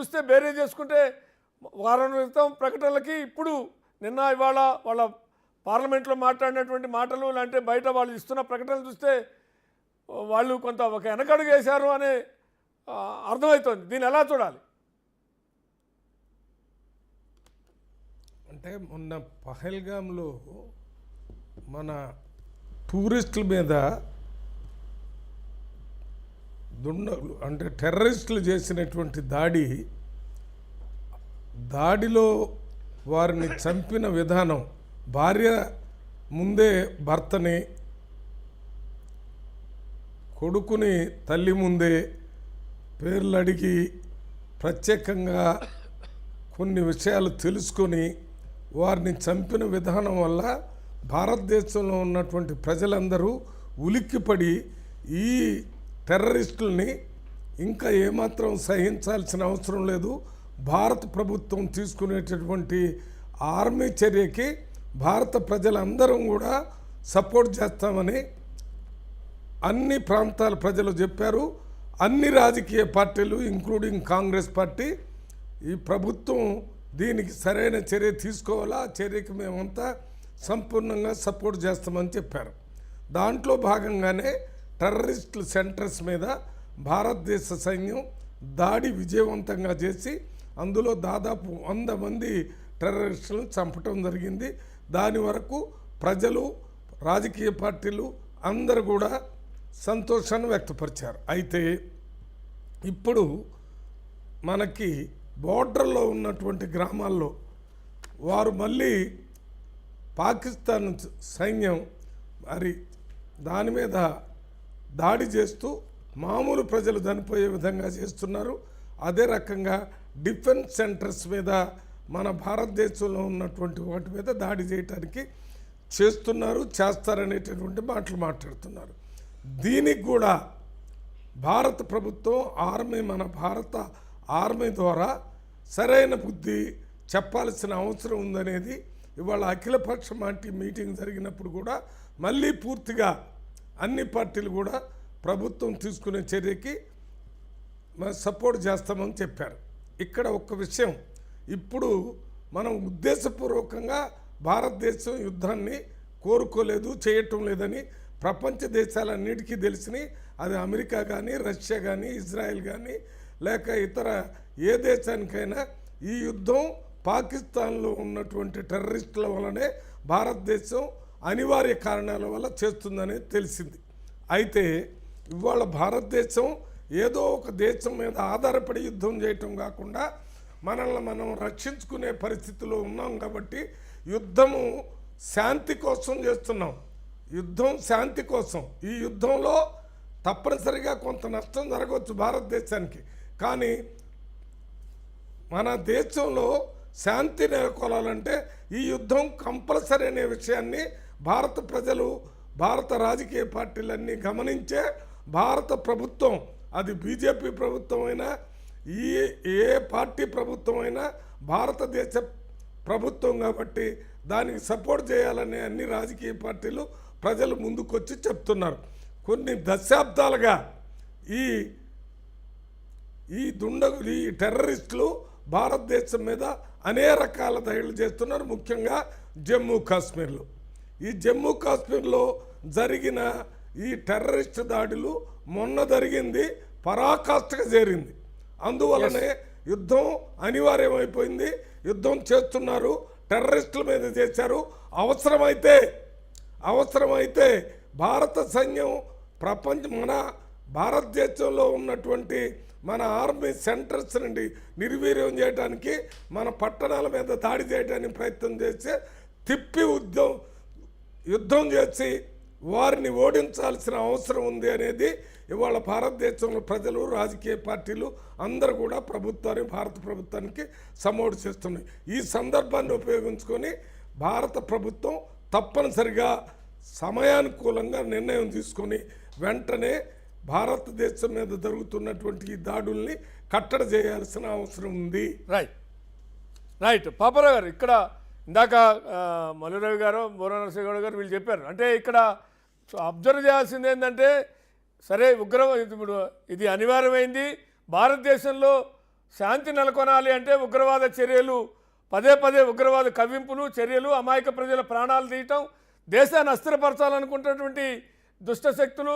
చూస్తే బేరే చేసుకుంటే వారం క్రితం ప్రకటనలకి ఇప్పుడు నిన్న ఇవాళ వాళ్ళ పార్లమెంట్లో మాట్లాడినటువంటి మాటలు అంటే బయట వాళ్ళు ఇస్తున్న ప్రకటనలు చూస్తే వాళ్ళు కొంత ఒక వెనకడుగు వేశారు అనే అర్థమవుతోంది. దీన్ని ఎలా చూడాలి? అంటే మొన్న పహల్గామ్లో మన టూరిస్టుల మీద అంటే టెర్రరిస్టులు చేసినటువంటి దాడిలో వారిని చంపిన విధానం, భార్య ముందే భర్తని, కొడుకుని తల్లి ముందే పేర్లు అడిగి ప్రత్యేకంగా కొన్ని విషయాలు తెలుసుకొని వారిని చంపిన విధానం వల్ల భారతదేశంలో ఉన్నటువంటి ప్రజలందరూ ఉలిక్కిపడి ఈ టెర్రరిస్టుల్ని ఇంకా ఏమాత్రం సహించాల్సిన అవసరం లేదు, భారత ప్రభుత్వం తీసుకునేటటువంటి ఆర్మీ చర్యకి భారత ప్రజలందరం కూడా సపోర్ట్ చేస్తామని అన్ని ప్రాంతాల ప్రజలు చెప్పారు. అన్ని రాజకీయ పార్టీలు ఇంక్లూడింగ్ కాంగ్రెస్ పార్టీ ఈ ప్రభుత్వం దీనికి సరైన చర్య తీసుకోవాలా, ఆ చర్యకి మేమంతా సంపూర్ణంగా సపోర్ట్ చేస్తామని చెప్పారు. దాంట్లో భాగంగానే టెర్రరిస్టుల సెంటర్స్ మీద భారతదేశ సైన్యం దాడి విజయవంతంగా చేసి అందులో దాదాపు 100 మంది టెర్రరిస్టులను చంపటం జరిగింది. దాని వరకు ప్రజలు, రాజకీయ పార్టీలు అందరూ కూడా సంతోషాన్ని వ్యక్తపరిచారు. అయితే ఇప్పుడు మనకి బోర్డర్లో ఉన్నటువంటి గ్రామాల్లో వారు మళ్ళీ పాకిస్తాన్ సైన్యం మరి దాని మీద దాడి చేస్తూ మామూలు ప్రజలు చనిపోయే విధంగా చేస్తున్నారు. అదే రకంగా డిఫెన్స్ సెంటర్స్ మీద మన భారతదేశంలో ఉన్నటువంటి వాటి మీద దాడి చేయడానికి చేస్తారనేటటువంటి మాటలు మాట్లాడుతున్నారు. దీనికి కూడా భారత ప్రభుత్వం మన భారత ఆర్మీ ద్వారా సరైన బుద్ధి చెప్పాల్సిన అవసరం ఉందనేది ఇవాళ అఖిలపక్ష మీటింగ్ జరిగినప్పుడు కూడా మళ్ళీ పూర్తిగా అన్ని పార్టీలు కూడా ప్రభుత్వం తీసుకునే చర్యకి సపోర్ట్ చేస్తామని చెప్పారు. ఇక్కడ ఒక విషయం, ఇప్పుడు మనం ఉద్దేశపూర్వకంగా భారతదేశం యుద్ధాన్ని కోరుకోలేదు, చేయటం లేదని ప్రపంచ దేశాలన్నిటికీ తెలిసినాయి. అది అమెరికా కానీ, రష్యా కానీ, ఇజ్రాయెల్ కానీ, లేక ఇతర ఏ దేశానికైనా ఈ యుద్ధం పాకిస్తాన్లో ఉన్నటువంటి టెర్రరిస్టుల వల్లనే భారతదేశం అనివార్య కారణాల వల్ల చేస్తుందనేది తెలిసింది. అయితే ఇవాళ భారతదేశం ఏదో ఒక దేశం మీద ఆధారపడి యుద్ధం చేయటం కాకుండా మనల్ని మనం రక్షించుకునే పరిస్థితిలో ఉన్నాం. కాబట్టి యుద్ధము శాంతి కోసం చేస్తున్నాం, యుద్ధం శాంతి కోసం. ఈ యుద్ధంలో తప్పనిసరిగా కొంత నష్టం జరగవచ్చు భారతదేశానికి, కానీ మన దేశంలో శాంతి నెలకొలాలంటే ఈ యుద్ధం కంపల్సరీ అనే విషయాన్ని భారత ప్రజలు, భారత రాజకీయ పార్టీలన్నీ గమనించే భారత ప్రభుత్వం, అది బీజేపీ ప్రభుత్వం అయినా ఏ పార్టీ ప్రభుత్వం అయినా భారతదేశ ప్రభుత్వం కాబట్టి దానికి సపోర్ట్ చేయాలని అన్ని రాజకీయ పార్టీలు ప్రజలు ముందుకొచ్చి చెప్తున్నారు. కొన్ని దశాబ్దాలుగా ఈ టెర్రరిస్టులు భారతదేశం మీద అనేక రకాల దాడులు చేస్తున్నారు. ముఖ్యంగా జమ్మూ కాశ్మీర్లో ఈ జమ్మూ కాశ్మీర్లో జరిగిన ఈ టెర్రరిస్ట్ దాడులు మొన్న జరిగింది పరాకాష్ఠగా చేరింది. అందువలనే యుద్ధం అనివార్యమైపోయింది. యుద్ధం చేస్తున్నారు, టెర్రరిస్టుల మీద చేశారు. అవసరమైతే భారత సైన్యం మన భారతదేశంలో ఉన్నటువంటి మన ఆర్మీ సెంటర్స్ నుండి నిర్వీర్యం చేయడానికి, మన పట్టణాల మీద దాడి చేయడానికి ప్రయత్నం చేసి తిప్పి యుద్ధం చేసి వారిని ఓడించాల్సిన అవసరం ఉంది అనేది ఇవాళ భారతదేశంలో ప్రజలు, రాజకీయ పార్టీలు అందరూ కూడా భారత ప్రభుత్వానికి సపోర్ట్ చేస్తున్నాయి. ఈ సందర్భాన్ని ఉపయోగించుకొని భారత ప్రభుత్వం తప్పనిసరిగా సమయానుకూలంగా నిర్ణయం తీసుకొని వెంటనే భారతదేశం మీద జరుగుతున్నటువంటి ఈ దాడుల్ని కట్టడి చేయాల్సిన అవసరం ఉంది. రైట్ పాపారావు గారు, ఇక్కడ ఇందాక మల్లురవి గారు, బోరా నరసింహగౌడ్ గారు వీళ్ళు చెప్పారు. అంటే ఇక్కడ అబ్జర్వ్ చేయాల్సింది ఏంటంటే, సరే ఇప్పుడు ఇది అనివార్యమైంది, భారతదేశంలో శాంతి నెలకొనాలి అంటే ఉగ్రవాద చర్యలు పదే పదే ఉగ్రవాద కవ్వింపులు చర్యలు అమాయక ప్రజల ప్రాణాలు తీయటం దేశాన్ని అస్థిరపరచాలనుకుంటున్నటువంటి దుష్టశక్తులు